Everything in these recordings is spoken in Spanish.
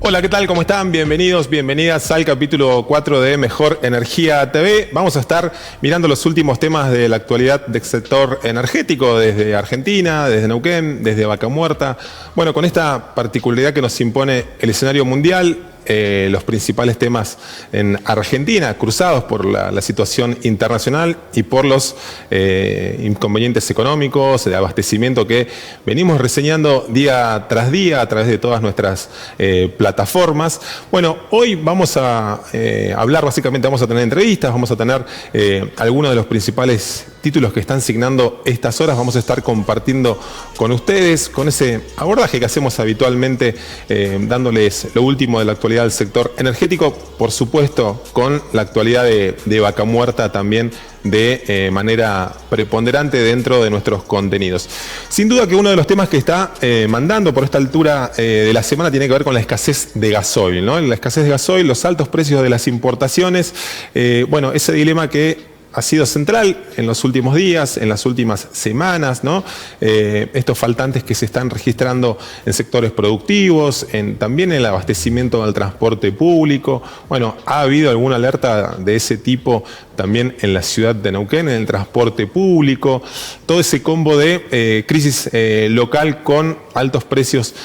Hola, ¿qué tal? ¿Cómo están? Bienvenidos, bienvenidas al capítulo 4 de Mejor Energía TV. Vamos a estar mirando los últimos temas de la actualidad del sector energético desde Argentina, desde Neuquén, desde Vaca Muerta. Bueno, con esta particularidad que nos impone el escenario mundial, los principales temas en Argentina, cruzados por la situación internacional y por los inconvenientes económicos, de abastecimiento que venimos reseñando día tras día a través de todas nuestras plataformas. Bueno, hoy vamos a hablar, básicamente vamos a tener entrevistas, vamos a tener algunos de los principales títulos que están signando estas horas, vamos a estar compartiendo con ustedes, con ese abordaje que hacemos habitualmente, dándoles lo último de la actualidad del sector energético, por supuesto con la actualidad de Vaca Muerta también de manera preponderante dentro de nuestros contenidos. Sin duda que uno de los temas que está mandando por esta altura de la semana tiene que ver con la escasez de gasoil, ¿no? La escasez de gasoil, los altos precios de las importaciones, bueno, ese dilema que ha sido central en los últimos días, en las últimas semanas, ¿no? Estos faltantes que se están registrando en sectores productivos, también en el abastecimiento del transporte público. Bueno, ha habido alguna alerta de ese tipo también en la ciudad de Neuquén, en el transporte público. Todo ese combo de crisis local con altos precios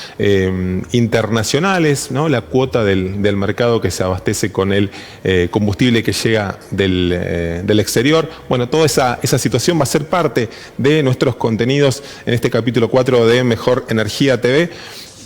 internacionales, ¿no? La cuota del mercado que se abastece con el combustible que llega del exterior. Bueno, toda esa situación va a ser parte de nuestros contenidos en este capítulo 4 de Mejor Energía TV.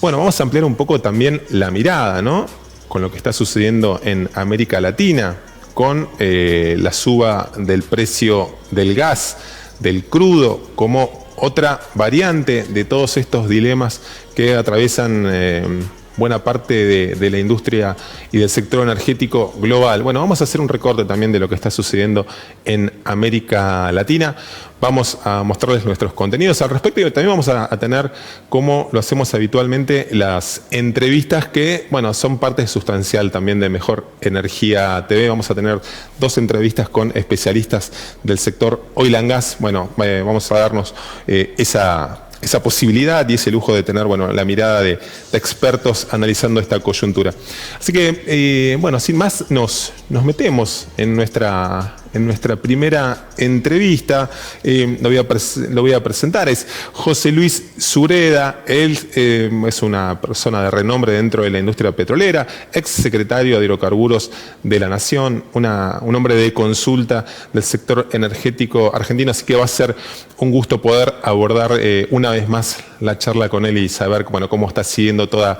Bueno, vamos a ampliar un poco también la mirada, ¿no? Con lo que está sucediendo en América Latina, con la suba del precio del gas, del crudo, como otra variante de todos estos dilemas que atraviesan buena parte de la industria y del sector energético global. Bueno, vamos a hacer un recorte también de lo que está sucediendo en América Latina. Vamos a mostrarles nuestros contenidos al respecto y también vamos a tener, como lo hacemos habitualmente, las entrevistas que, bueno, son parte sustancial también de Mejor Energía TV. Vamos a tener 2 entrevistas con especialistas del sector oil and gas. Bueno, vamos a darnos esa posibilidad y ese lujo de tener, bueno, la mirada de expertos analizando esta coyuntura. Así que, bueno, sin más, nos metemos en nuestra primera entrevista. Lo voy a presentar. Es José Luis Sureda. Él es una persona de renombre dentro de la industria petrolera, ex secretario de Hidrocarburos de la Nación, un hombre de consulta del sector energético argentino, así que va a ser un gusto poder abordar una vez más la charla con él y saber, bueno, cómo está siguiendo toda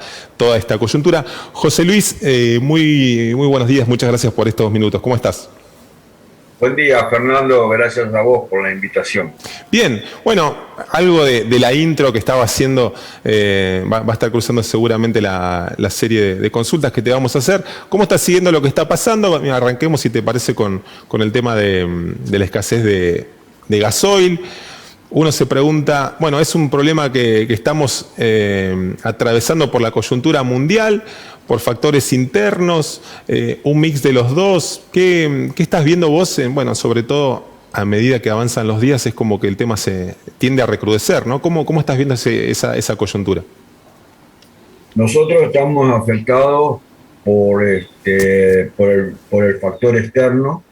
esta coyuntura. José Luis, muy buenos días, muchas gracias por estos minutos. ¿Cómo estás? Buen día, Fernando, gracias a vos por la invitación. Bien, bueno, algo de la intro que estaba haciendo, va a estar cruzando seguramente la serie de consultas que te vamos a hacer. ¿Cómo estás siguiendo lo que está pasando? Arranquemos, si te parece, con el tema de la escasez de gasoil. Uno se pregunta, bueno, es un problema que estamos atravesando por la coyuntura mundial, por factores internos, un mix de los dos. ¿Qué estás viendo vos? Bueno, sobre todo a medida que avanzan los días es como que el tema se tiende a recrudecer, ¿no? ¿Cómo estás viendo esa coyuntura? Nosotros estamos afectados por el factor externo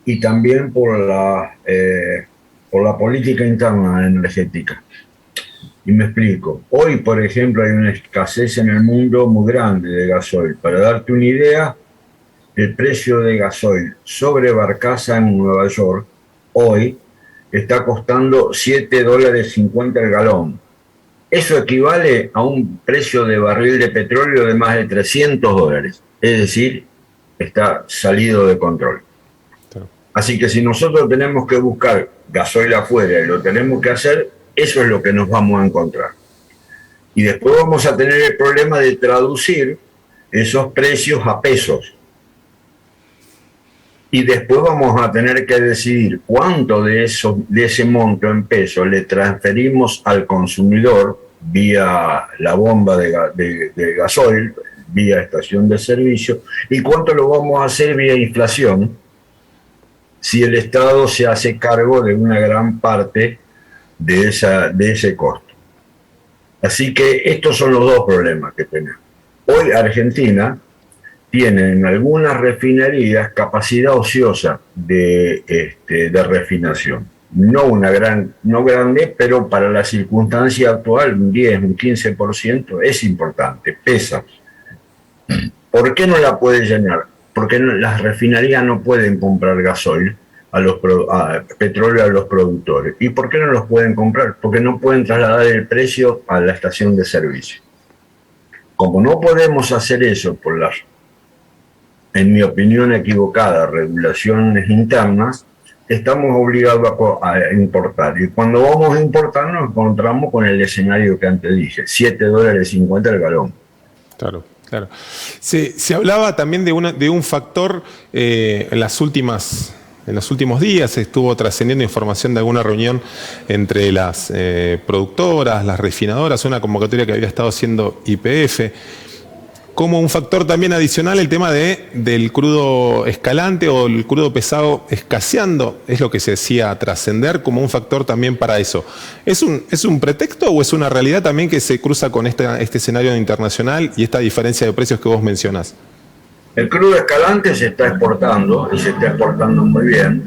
y también por la política interna energética. Y me explico. Hoy, por ejemplo, hay una escasez en el mundo muy grande de gasoil. Para darte una idea, el precio de gasoil sobre barcaza en Nueva York hoy está costando $7.50 el galón. Eso equivale a un precio de barril de petróleo de más de $300. Es decir, está salido de control. Así que si nosotros tenemos que buscar gasoil afuera y lo tenemos que hacer, eso es lo que nos vamos a encontrar. Y después vamos a tener el problema de traducir esos precios a pesos. Y después vamos a tener que decidir cuánto de ese monto en pesos le transferimos al consumidor vía la bomba de gasoil, vía estación de servicio, y cuánto lo vamos a hacer vía inflación, si el Estado se hace cargo de una gran parte de ese costo. Así que estos son los dos problemas que tenemos. Hoy Argentina tiene en algunas refinerías capacidad ociosa de refinación. No grande, pero para la circunstancia actual, un 10, un 15% es importante, pesa. ¿Por qué no la puede llenar? Porque las refinerías no pueden comprar gasoil petróleo a los productores. ¿Y por qué no los pueden comprar? Porque no pueden trasladar el precio a la estación de servicio. Como no podemos hacer eso por las, en mi opinión equivocada, regulaciones internas, estamos obligados a importar. Y cuando vamos a importar nos encontramos con el escenario que antes dije, $7.50 el galón. Claro. Claro. Se hablaba también de un factor en los últimos días, estuvo trascendiendo información de alguna reunión entre las productoras, las refinadoras, una convocatoria que había estado haciendo YPF, como un factor también adicional el tema del crudo escalante o el crudo pesado escaseando, es lo que se decía trascender como un factor también para eso. ¿Es un pretexto o es una realidad también que se cruza con este escenario internacional y esta diferencia de precios que vos mencionás? El crudo escalante se está exportando y se está exportando muy bien.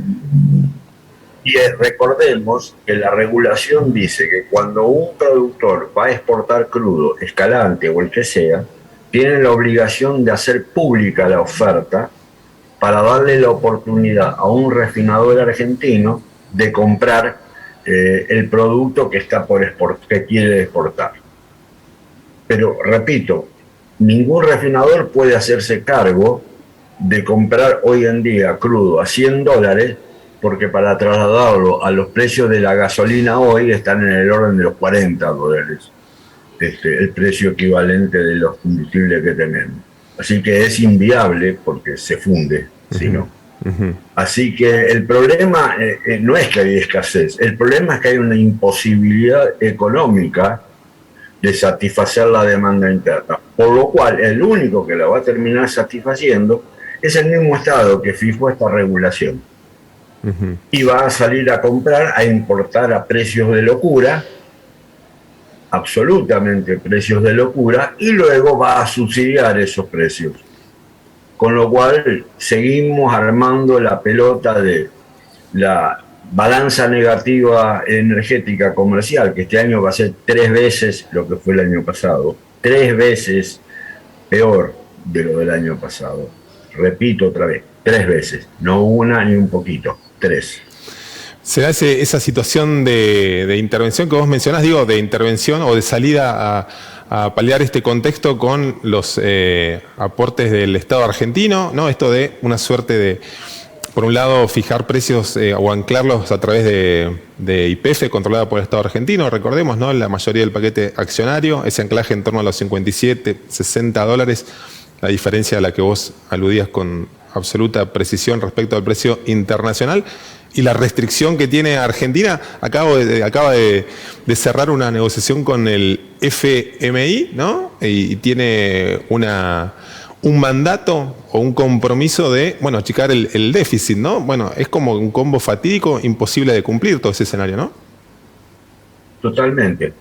Y recordemos que la regulación dice que cuando un productor va a exportar crudo escalante o el que sea, tienen la obligación de hacer pública la oferta para darle la oportunidad a un refinador argentino de comprar el producto que que quiere exportar. Pero, repito, ningún refinador puede hacerse cargo de comprar hoy en día crudo a $100, porque para trasladarlo a los precios de la gasolina hoy están en el orden de los $40. El precio equivalente de los combustibles que tenemos. Así que es inviable porque se funde, si no. Así que el problema no es que hay escasez, el problema es que hay una imposibilidad económica de satisfacer la demanda interna, por lo cual el único que la va a terminar satisfaciendo es el mismo Estado que fijó esta regulación. Y va a salir a comprar, a importar a precios de locura, absolutamente precios de locura, y luego va a subsidiar esos precios. Con lo cual seguimos armando la pelota de la balanza negativa energética comercial, que este año va a ser 3 veces lo que fue el año pasado, 3 veces peor de lo del año pasado. Repito otra vez, 3 veces, no una ni un poquito, 3. Se da esa situación de intervención que vos mencionás, digo, de intervención o de salida a paliar este contexto con los aportes del Estado argentino, ¿no? Esto de una suerte de, por un lado, fijar precios o anclarlos a través de YPF, controlada por el Estado argentino, recordemos, ¿no? La mayoría del paquete accionario, ese anclaje en torno a los $57, $60, la diferencia a la que vos aludías con absoluta precisión respecto al precio internacional. Y la restricción que tiene Argentina, acaba de cerrar una negociación con el FMI, ¿no? Y tiene un mandato o un compromiso de, bueno, achicar el déficit, ¿no? Bueno, es como un combo fatídico, imposible de cumplir todo ese escenario, ¿no? Totalmente.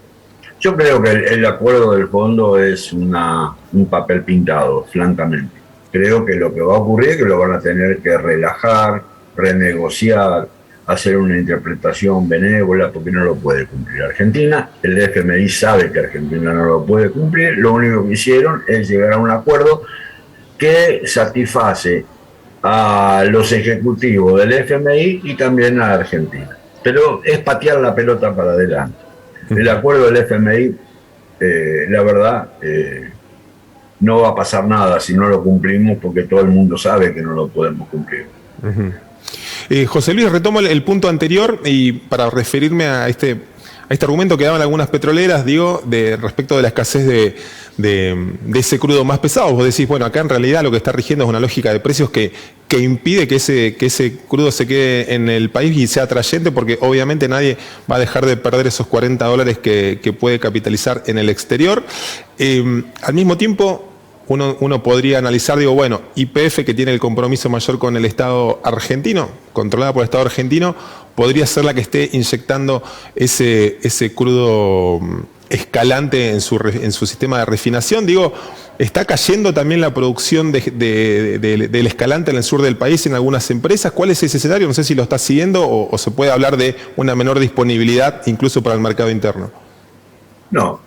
Yo creo que el acuerdo del fondo es un papel pintado, francamente. Creo que lo que va a ocurrir es que lo van a tener que relajar, renegociar, hacer una interpretación benévola, porque no lo puede cumplir Argentina. El FMI sabe que Argentina no lo puede cumplir. Lo único que hicieron es llegar a un acuerdo que satisface a los ejecutivos del FMI y también a Argentina. Pero es patear la pelota para adelante. El acuerdo del FMI, la verdad, no va a pasar nada si no lo cumplimos, porque todo el mundo sabe que no lo podemos cumplir. José Luis, retomo el punto anterior y para referirme a este argumento que daban algunas petroleras, digo, respecto de la escasez de ese crudo más pesado. Vos decís, bueno, acá en realidad lo que está rigiendo es una lógica de precios que impide que ese crudo se quede en el país y sea atrayente, porque obviamente nadie va a dejar de perder esos $40 que puede capitalizar en el exterior. Al mismo tiempo, uno podría analizar, digo, bueno, YPF, que tiene el compromiso mayor con el Estado argentino, controlada por el Estado argentino, podría ser la que esté inyectando ese crudo Escalante en su sistema de refinación. Digo, ¿está cayendo también la producción del Escalante en el sur del país en algunas empresas? ¿Cuál es ese escenario? No sé si lo está siguiendo o se puede hablar de una menor disponibilidad incluso para el mercado interno. No,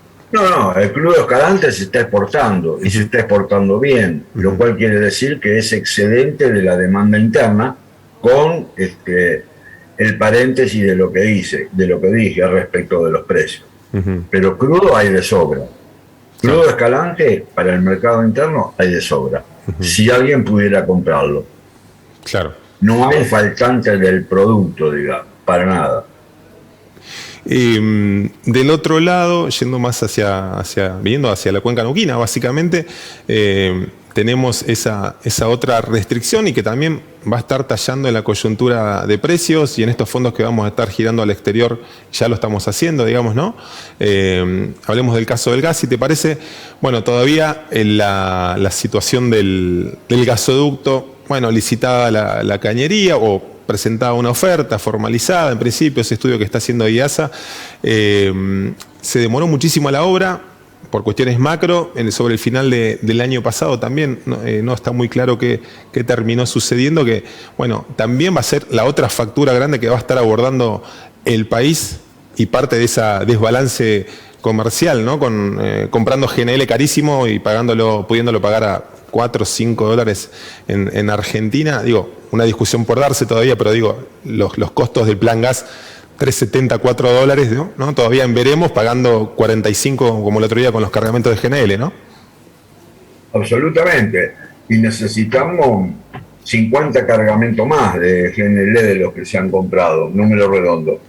el crudo Escalante se está exportando y se está exportando bien, lo cual quiere decir que es excedente de la demanda interna con el paréntesis de lo que dije respecto de los precios. Pero crudo hay de sobra. Crudo Escalante para el mercado interno hay de sobra. Si alguien pudiera comprarlo. Claro. No hay faltante del producto, digamos, para nada. Del otro lado, yendo más viniendo hacia la cuenca neuquina, básicamente, tenemos esa otra restricción y que también va a estar tallando en la coyuntura de precios, y en estos fondos que vamos a estar girando al exterior ya lo estamos haciendo, digamos, ¿no? Hablemos del caso del gas, si te parece. Bueno, todavía en la situación del gasoducto, bueno, licitada la cañería o presentada una oferta formalizada, en principio, ese estudio que está haciendo IASA, se demoró muchísimo la obra por cuestiones macro. Sobre el final del año pasado también no está muy claro qué terminó sucediendo, que bueno, también va a ser la otra factura grande que va a estar abordando el país y parte de esa desbalance comercial, ¿no? Comprando GNL carísimo y pudiéndolo pagar a 4 o 5 dólares en Argentina. Digo, una discusión por darse todavía, pero digo, los costos del plan gas, 3,70, 4 dólares, ¿no? Todavía en veremos, pagando 45 como el otro día con los cargamentos de GNL, ¿no? Absolutamente. Y necesitamos 50 cargamentos más de GNL de los que se han comprado, número redondo.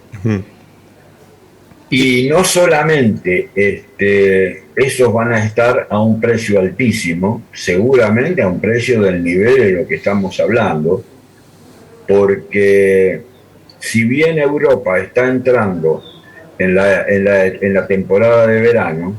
Y no solamente esos van a estar a un precio altísimo, seguramente a un precio del nivel de lo que estamos hablando, porque si bien Europa está entrando en la temporada de verano,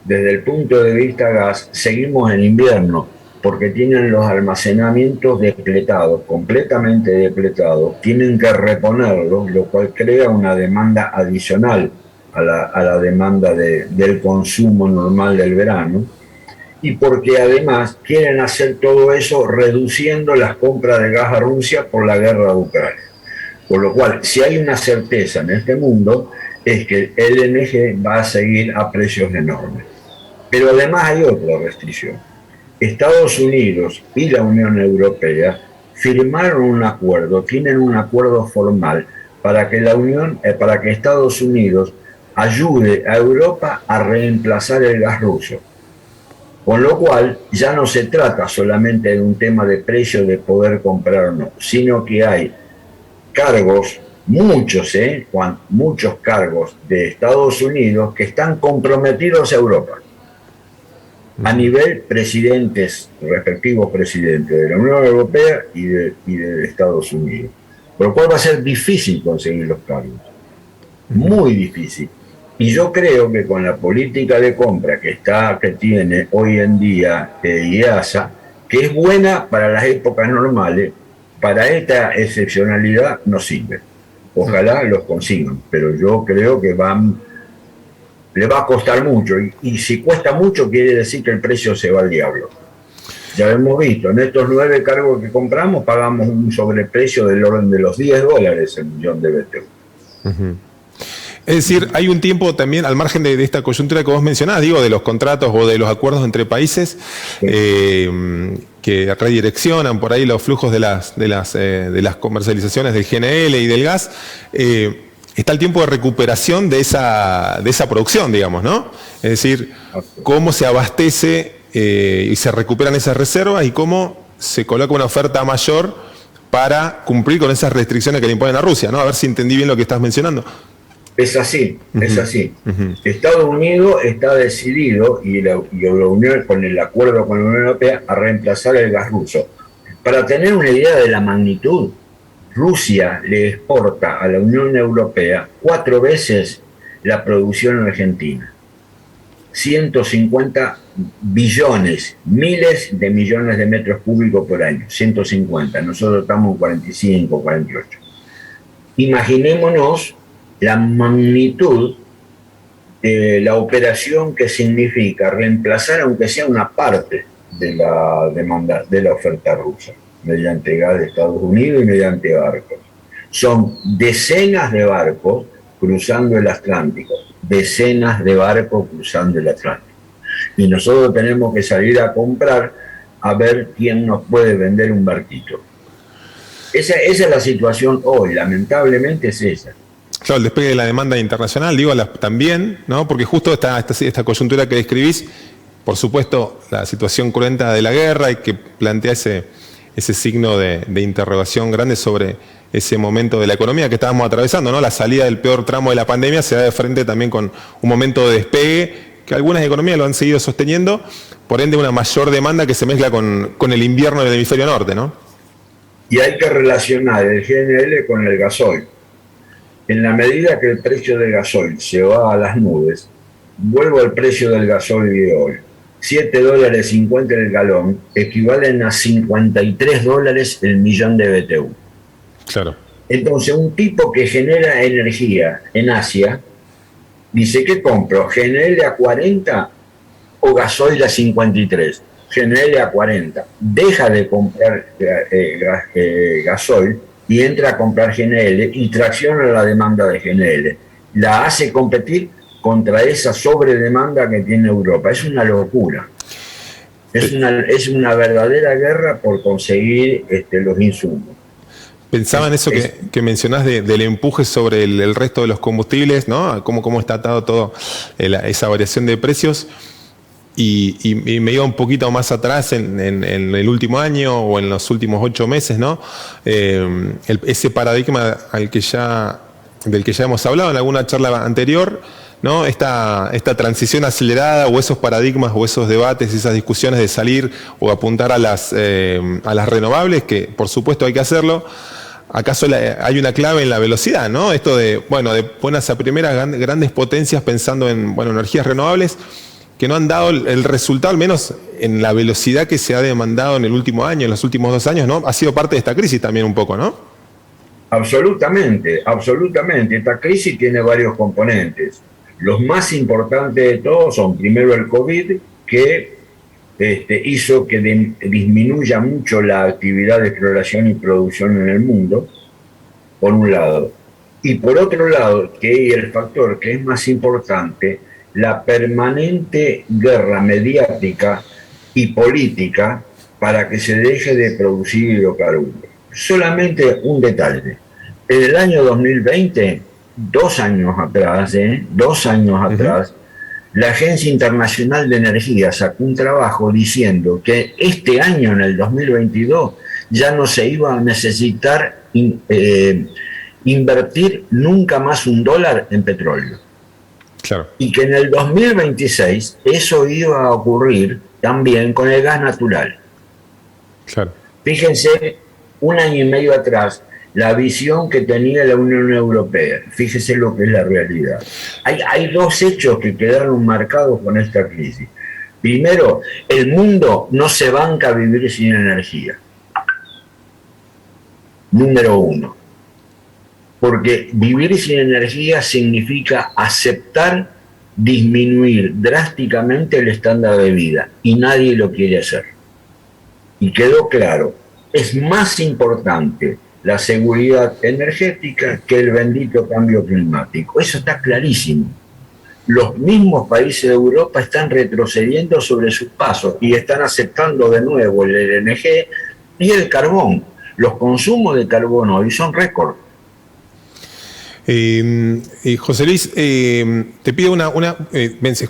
desde el punto de vista gas, seguimos en invierno, porque tienen los almacenamientos depletados, completamente depletados, tienen que reponerlos, lo cual crea una demanda adicional a la demanda del consumo normal del verano, y porque además quieren hacer todo eso reduciendo las compras de gas a Rusia por la guerra de Ucrania. Por lo cual, si hay una certeza en este mundo, es que el LNG va a seguir a precios enormes. Pero además hay otra restricción. Estados Unidos y la Unión Europea firmaron un acuerdo, tienen un acuerdo formal para que Estados Unidos ayude a Europa a reemplazar el gas ruso. Con lo cual, ya no se trata solamente de un tema de precio de poder comprar o no, sino que hay cargos, muchos cargos de Estados Unidos que están comprometidos a Europa. A nivel respectivos presidentes de la Unión Europea y de Estados Unidos. Por lo cual va a ser difícil conseguir los cargos. Muy difícil. Y yo creo que con la política de compra que tiene hoy en día IASA, que es buena para las épocas normales, para esta excepcionalidad no sirve. Ojalá los consigan, pero yo creo que le va a costar mucho. Y si cuesta mucho, quiere decir que el precio se va al diablo. Ya lo hemos visto, en estos 9 cargos que compramos pagamos un sobreprecio del orden de los 10 dólares el millón de BTU. Es decir, hay un tiempo también, al margen de esta coyuntura que vos mencionás, digo, de los contratos o de los acuerdos entre países, sí, que redireccionan por ahí los flujos de las comercializaciones del GNL y del gas, está el tiempo de recuperación de esa producción, digamos, ¿no? Es decir, cómo se abastece y se recuperan esas reservas y cómo se coloca una oferta mayor para cumplir con esas restricciones que le imponen a Rusia, ¿no? A ver si entendí bien lo que estás mencionando. Es así, es así. Estados Unidos está decidido, y la Unión, con el acuerdo con la Unión Europea, a reemplazar el gas ruso. Para tener una idea de la magnitud, Rusia le exporta a la Unión Europea 4 veces la producción argentina. 150 billones, miles de millones de metros cúbicos por año. 150, nosotros estamos en 45, 48. Imaginémonos la magnitud la operación que significa reemplazar, aunque sea una parte de la demanda, de la oferta rusa, mediante gas de Estados Unidos y mediante barcos. Son decenas de barcos cruzando el Atlántico, decenas de barcos cruzando el Atlántico. Y nosotros tenemos que salir a comprar a ver quién nos puede vender un barquito. Esa es la situación hoy, lamentablemente es esa. Claro, el despegue de la demanda internacional, digo, también, ¿no? Porque justo esta coyuntura que describís, por supuesto, la situación cruenta de la guerra y que plantea ese signo de interrogación grande sobre ese momento de la economía que estábamos atravesando, ¿no? La salida del peor tramo de la pandemia se da de frente también con un momento de despegue que algunas economías lo han seguido sosteniendo, por ende una mayor demanda que se mezcla con el invierno del hemisferio norte, ¿no? Y hay que relacionar el GNL con el gasoil. En la medida que el precio del gasoil se va a las nubes, vuelvo al precio del gasoil de hoy. $7.50 el galón equivalen a $53 el millón de BTU. Claro. Entonces, un tipo que genera energía en Asia dice: ¿qué compro? ¿GNL a 40 o gasoil a 53? GNL a 40. Deja de comprar gasoil y entra a comprar GNL y tracciona la demanda de GNL. La hace competir contra esa sobredemanda que tiene Europa. Es una locura. Es una verdadera guerra por conseguir los insumos. Pensaba en eso que mencionás del empuje sobre el resto de los combustibles, ¿no? Cómo está atado todo esa variación de precios. Y me iba un poquito más atrás en el último año o en los últimos 8 meses, ¿no? Ese paradigma del que ya hemos hablado en alguna charla anterior, ¿no? Esta transición acelerada o esos paradigmas o esos debates, esas discusiones de salir o apuntar a las renovables, que por supuesto hay que hacerlo. ¿Acaso hay una clave en la velocidad, ¿no? Esto de buenas a primeras grandes potencias pensando en energías renovables que no han dado el resultado, al menos en la velocidad que se ha demandado en el último año, en los últimos 2 años, ¿no? Ha sido parte de esta crisis también un poco, ¿no? Absolutamente, absolutamente. Esta crisis tiene varios componentes. Los más importantes de todos son, primero, el COVID, que hizo que disminuya mucho la actividad de exploración y producción en el mundo, por un lado. Y por otro lado, que el factor que es más importante, la permanente guerra mediática y política para que se deje de producir hidrocarburos. Solamente un detalle. En el año 2020, 2 años atrás, la Agencia Internacional de Energía sacó un trabajo diciendo que este año, en el 2022, ya no se iba a necesitar invertir nunca más $1 en petróleo. Claro. Y que en el 2026 eso iba a ocurrir también con el gas natural. Claro. Fíjense, 1 año y medio atrás, la visión que tenía la Unión Europea. Fíjese lo que es la realidad. Hay 2 hechos que quedaron marcados con esta crisis. Primero, el mundo no se banca a vivir sin energía. Número 1. Porque vivir sin energía significa aceptar disminuir drásticamente el estándar de vida. Y nadie lo quiere hacer. Y quedó claro, es más importante la seguridad energética que el bendito cambio climático. Eso está clarísimo. Los mismos países de Europa están retrocediendo sobre sus pasos y están aceptando de nuevo el LNG y el carbón. Los consumos de carbono hoy son récord. José Luis, te pido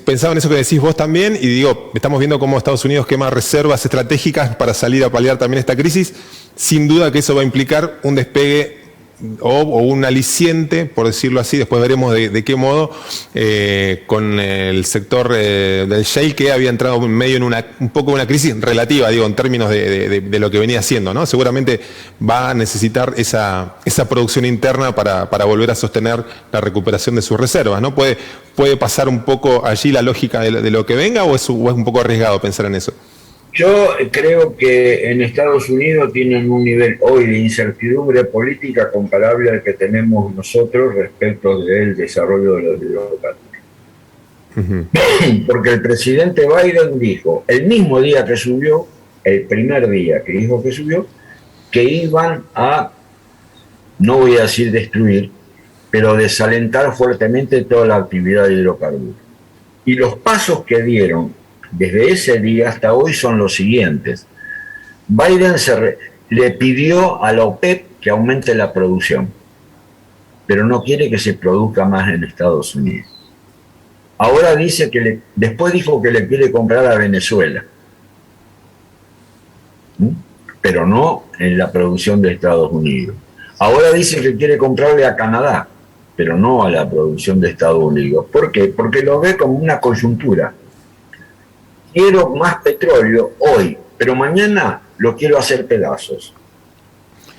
pensaba en eso que decís vos también, y digo, estamos viendo cómo Estados Unidos quema reservas estratégicas para salir a paliar también esta crisis. Sin duda que eso va a implicar un despegue o un aliciente, por decirlo así, después veremos de qué modo, con el sector del shale, que había entrado en medio en un poco una crisis relativa, digo, en términos de lo que venía haciendo, ¿no? Seguramente va a necesitar esa producción interna para volver a sostener la recuperación de sus reservas, ¿no? ¿Puede pasar un poco allí la lógica de lo que venga o es un poco arriesgado pensar en eso? Yo creo que en Estados Unidos tienen un nivel hoy de incertidumbre política comparable al que tenemos nosotros respecto del desarrollo de los hidrocarburos. Ujú. Porque el presidente Biden dijo, el mismo día que subió, el primer día que dijo que subió, que iban a, no voy a decir destruir, pero desalentar fuertemente toda la actividad de hidrocarburos. Y los pasos que dieron desde ese día hasta hoy son los siguientes. Biden le pidió a la OPEP que aumente la producción, pero no quiere que se produzca más en Estados Unidos. Ahora dice que después dijo que le quiere comprar a Venezuela, ¿sí? Pero no en la producción de Estados Unidos. Ahora dice que quiere comprarle a Canadá, pero no a la producción de Estados Unidos. ¿Por qué? Porque lo ve como una coyuntura. Quiero más petróleo hoy, pero mañana lo quiero hacer pedazos.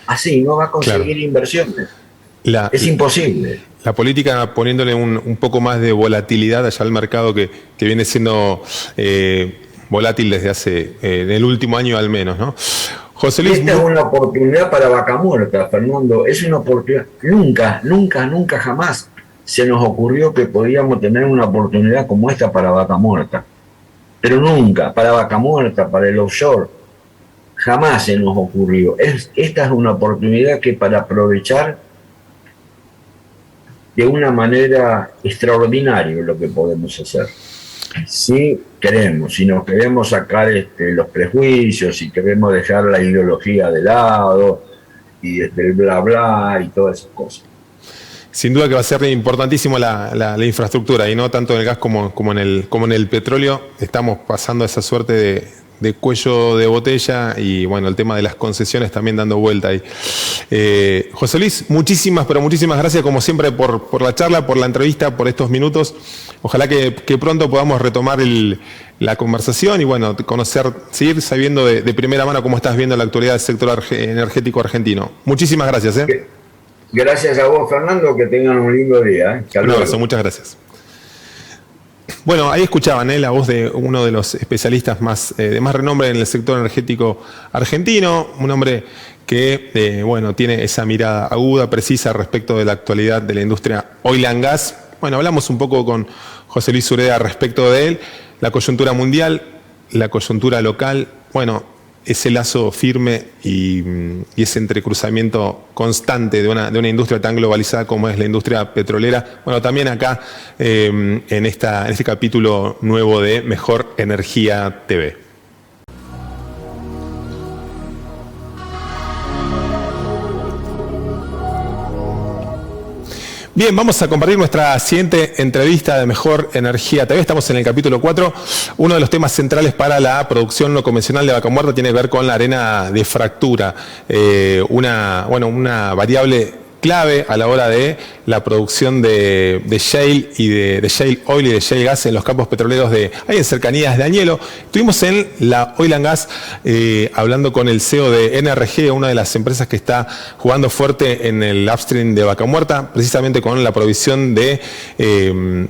Así no va a Claro. conseguir inversiones. La, Es imposible. la política poniéndole un poco más de volatilidad allá al mercado que viene siendo volátil desde hace, en el último año al menos, ¿no? José Y Luis, esta es una oportunidad para Vaca Muerta, Fernando. Es una oportunidad. Nunca, jamás se nos ocurrió que podíamos tener una oportunidad como esta para Vaca Muerta. Pero nunca, para Vaca Muerta, para el offshore, jamás se nos ocurrió. Esta es una oportunidad que para aprovechar de una manera extraordinaria lo que podemos hacer. Si queremos, si nos queremos sacar los prejuicios, si queremos dejar la ideología de lado y el bla bla y todas esas cosas. sin duda que va a ser importantísimo la infraestructura y no tanto en el gas como en el petróleo. Estamos pasando esa suerte de cuello de botella y bueno, el tema de las concesiones también dando vuelta ahí. José Luis, muchísimas, pero muchísimas gracias como siempre por la charla, por la entrevista, por estos minutos. Ojalá que pronto podamos retomar la conversación y bueno, seguir sabiendo de primera mano cómo estás viendo la actualidad del sector energético argentino. Muchísimas gracias. Gracias a vos, Fernando, que tengan un lindo día. Un abrazo, muchas gracias. Bueno, ahí escuchaban la voz de uno de los especialistas de más renombre en el sector energético argentino, un hombre que bueno, tiene esa mirada aguda, precisa respecto de la actualidad de la industria oil and gas. Bueno, hablamos un poco con José Luis Ureda respecto de él, la coyuntura mundial, la coyuntura local, bueno, ese lazo firme y ese entrecruzamiento constante de una industria tan globalizada como es la industria petrolera. Bueno, también acá en este capítulo nuevo de Mejor Energía TV. Bien, vamos a compartir nuestra siguiente entrevista de Mejor Energía TV. Estamos en el capítulo 4. Uno de los temas centrales para la producción no convencional de Vaca Muerta tiene que ver con la arena de fractura, una variable clave a la hora de la producción de shale y de shale oil y de shale gas en los campos petroleros ahí en cercanías de Añelo. Estuvimos en la Oil and Gas hablando con el CEO de NRG, una de las empresas que está jugando fuerte en el upstream de Vaca Muerta, precisamente con la provisión de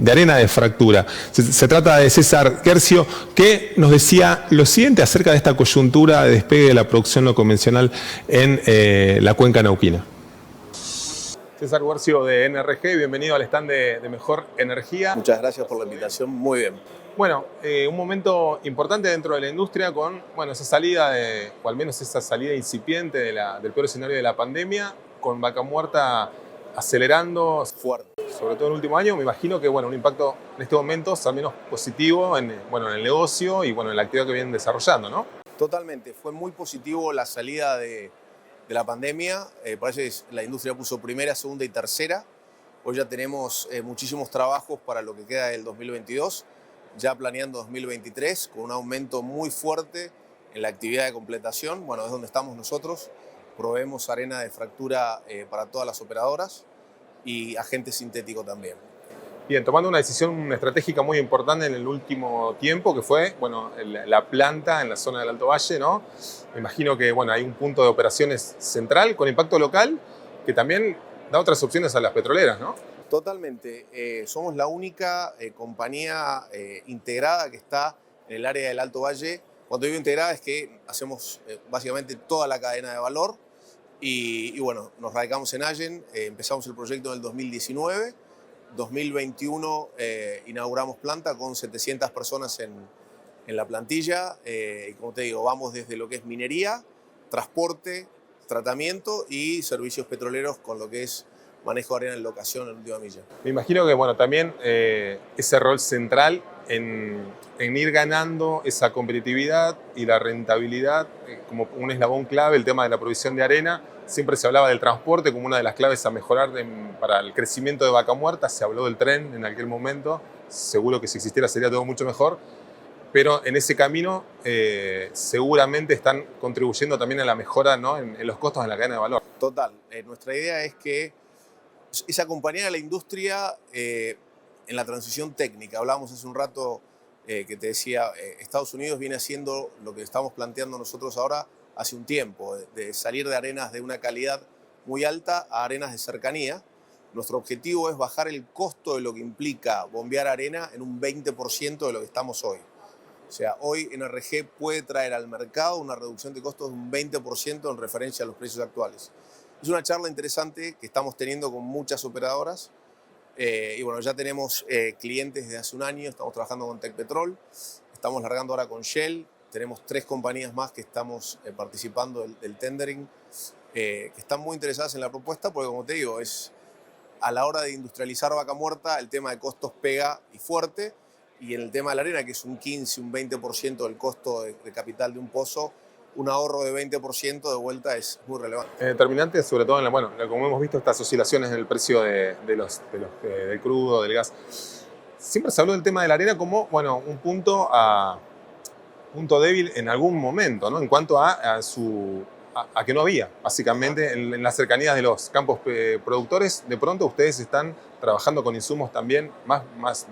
arena de fractura. Se trata de César Guercio, que nos decía lo siguiente acerca de esta coyuntura de despegue de la producción no convencional en la cuenca neuquina. César Guercio de NRG, bienvenido al stand de Mejor Energía. Muchas gracias por la invitación, muy bien. Bueno, un momento importante dentro de la industria con esa salida, o al menos esa salida incipiente del peor escenario de la pandemia, con Vaca Muerta acelerando fuerte. Sobre todo en el último año. Me imagino que un impacto en este momento al menos positivo en el negocio y en la actividad que vienen desarrollando, ¿no? Totalmente, fue muy positivo la salida de la pandemia. Parece que la industria puso primera, segunda y tercera. Hoy ya tenemos muchísimos trabajos para lo que queda del 2022, ya planeando 2023 con un aumento muy fuerte en la actividad de completación. Bueno, es donde estamos nosotros. Proveemos arena de fractura para todas las operadoras y agente sintético también. Bien, tomando una decisión estratégica muy importante en el último tiempo, que fue la planta en la zona del Alto Valle, ¿no? Me imagino que hay un punto de operaciones central con impacto local que también da otras opciones a las petroleras, ¿no? Totalmente. Somos la única compañía integrada que está en el área del Alto Valle. Cuando digo integrada es que hacemos básicamente toda la cadena de valor y bueno, nos radicamos en Allen, empezamos el proyecto en el 2019 2021 inauguramos planta con 700 personas en la plantilla. Y como te digo, vamos desde lo que es minería, transporte, tratamiento y servicios petroleros con lo que es manejo de arena en locación en última milla. Me imagino que bueno, también ese rol central en ir ganando esa competitividad y la rentabilidad como un eslabón clave, el tema de la provisión de arena. Siempre se hablaba del transporte como una de las claves a mejorar para el crecimiento de Vaca Muerta. Se habló del tren en aquel momento. Seguro que si existiera sería todo mucho mejor. Pero en ese camino seguramente están contribuyendo también a la mejora, ¿no?, en los costos de la cadena de valor. Total. Nuestra idea es acompañar a la industria en la transición técnica. Hablábamos hace un rato que te decía, Estados Unidos viene haciendo lo que estamos planteando nosotros ahora hace un tiempo, de salir de arenas de una calidad muy alta a arenas de cercanía. Nuestro objetivo es bajar el costo de lo que implica bombear arena en un 20% de lo que estamos hoy. O sea, hoy NRG puede traer al mercado una reducción de costos de un 20% en referencia a los precios actuales. Es una charla interesante que estamos teniendo con muchas operadoras. Y bueno, ya tenemos clientes desde hace un año, estamos trabajando con Tecpetrol, estamos largando ahora con Shell, tenemos 3 compañías más que estamos participando del tendering, que están muy interesadas en la propuesta porque, como te digo, a la hora de industrializar Vaca Muerta el tema de costos pega y fuerte, y en el tema de la arena, que es un 15, un 20% del costo de capital de un pozo, un ahorro de 20% de vuelta es muy relevante. Determinante, sobre todo como hemos visto, estas oscilaciones en el precio del crudo, del gas. Siempre se habló del tema de la arena como, bueno, un punto débil en algún momento, ¿no? En cuanto a que no había, básicamente, en las cercanías de los campos productores. De pronto ustedes están trabajando con insumos también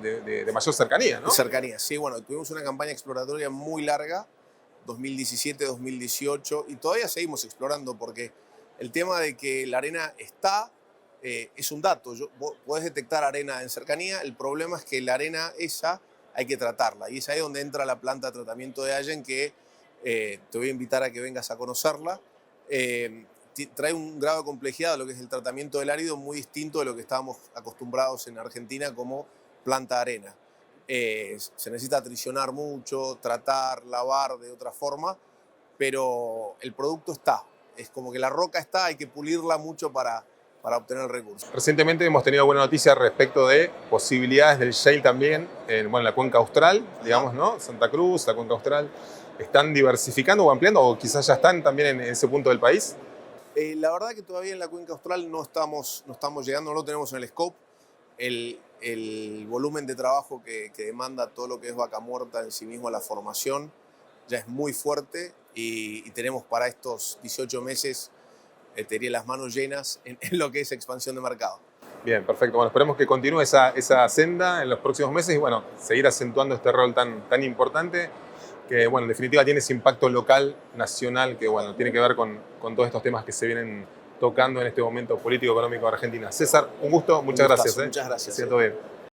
de mayor cercanía, ¿no? Cercanía, sí. Bueno, tuvimos una campaña exploratoria muy larga, 2017, 2018, y todavía seguimos explorando porque el tema de que la arena está es un dato. Vos podés detectar arena en cercanía, el problema es que la arena esa hay que tratarla, y es ahí donde entra la planta de tratamiento de Allen, que te voy a invitar a que vengas a conocerla. Trae un grado de complejidad de lo que es el tratamiento del árido muy distinto de lo que estábamos acostumbrados en Argentina como planta de arena. Se necesita tricionar mucho, tratar, lavar de otra forma, pero el producto está. Es como que la roca está, hay que pulirla mucho para obtener el recurso. Recientemente hemos tenido buena noticia respecto de posibilidades del shale también en la cuenca austral, digamos, ¿no? Santa Cruz, la cuenca austral. ¿Están diversificando o ampliando, o quizás ya están también en ese punto del país? La verdad que todavía en la cuenca austral no estamos llegando, no lo tenemos en el scope. El volumen de trabajo que demanda todo lo que es Vaca Muerta en sí mismo, la formación, ya es muy fuerte, y tenemos para estos 18 meses, te diría, las manos llenas en lo que es expansión de mercado. Bien, perfecto. Bueno, esperemos que continúe esa senda en los próximos meses y, bueno, seguir acentuando este rol tan importante que, bueno, en definitiva tiene ese impacto local, nacional, que, bueno, tiene que ver con todos estos temas que se vienen tocando en este momento político-económico de Argentina. César, un gusto, muchas gracias. Muchas gracias. Todo bien.